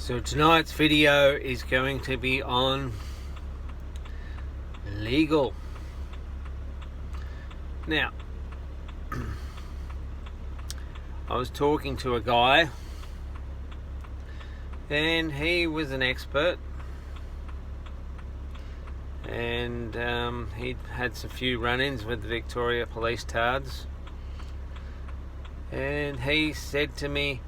So tonight's video is going to be on legal. Now, I was talking to a guy and he was an expert, and he'd had a few run-ins with the Victoria Police Tards, and he said to me,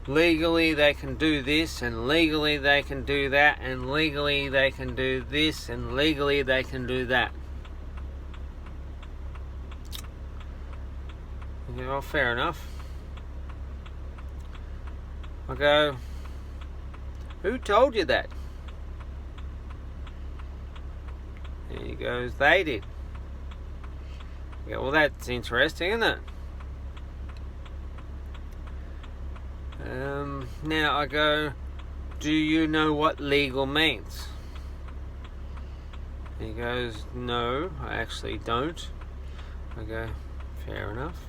legally they can do this, and legally they can do that, and legally they can do this, and legally they can do that. I go, well, fair enough. I go, who told you that? And he goes, they did. I go, well, that's interesting, isn't it? Now I go, do you know what legal means? He goes, no, I actually don't. I go, fair enough.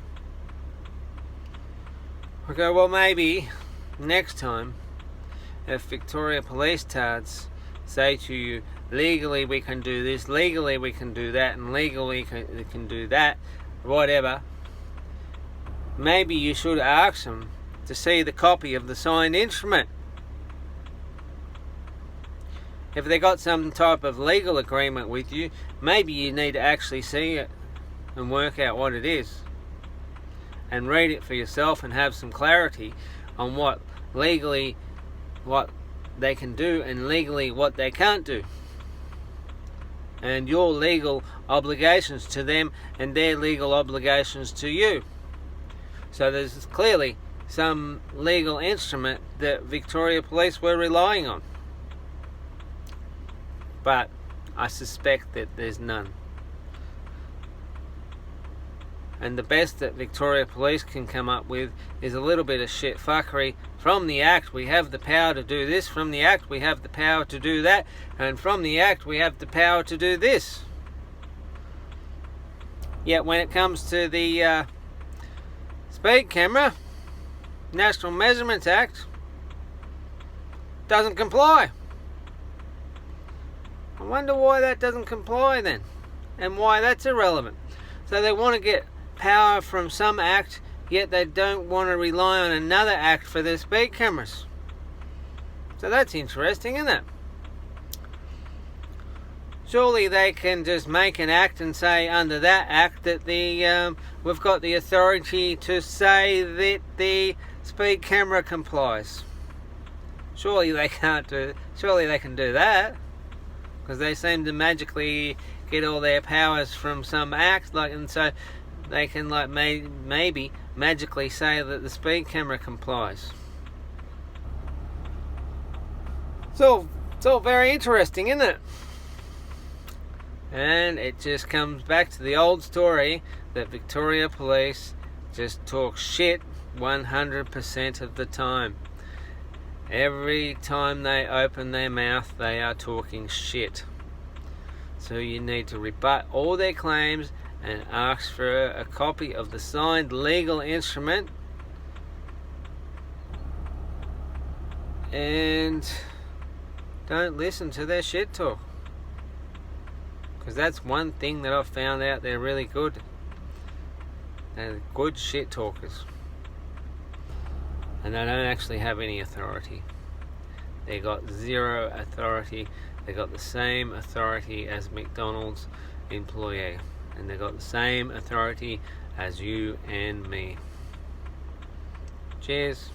I go, well, maybe next time if Victoria Police Tards say to you, legally we can do this, legally we can do that, and legally we can do that, whatever, maybe you should ask them to see the copy of the signed instrument. If they got some type of legal agreement with you, maybe you need to actually see it and work out what it is and read it for yourself and have some clarity on what legally what they can do and legally what they can't do, and your legal obligations to them and their legal obligations to you. So there's clearly some legal instrument that Victoria Police were relying on, but I suspect that there's none. And the best that Victoria Police can come up with is a little bit of shit fuckery. From the Act we have the power to do this, from the Act we have the power to do that, and from the Act we have the power to do this. Yet when it comes to the speed camera, National Measurements Act doesn't comply. I wonder why that doesn't comply then, and why that's irrelevant. So they want to get power from some act, yet they don't want to rely on another act for their speed cameras. So that's interesting, isn't it? Surely they can just make an act and say under that act that we've got the authority to say that the speed camera complies. Surely they can do that, because they seem to magically get all their powers from some act, and so they can maybe magically say that the speed camera complies. It's all very interesting, isn't it? And it just comes back to the old story that Victoria Police just talk shit 100% of the time. Every time they open their mouth, they are talking shit. So you need to rebut all their claims and ask for a copy of the signed legal instrument, and don't listen to their shit talk, because that's one thing that I've found out they're really good. They're good shit talkers, and they don't actually have any authority. They got zero authority. They got the same authority as McDonald's employee, and they got the same authority as you and me. Cheers.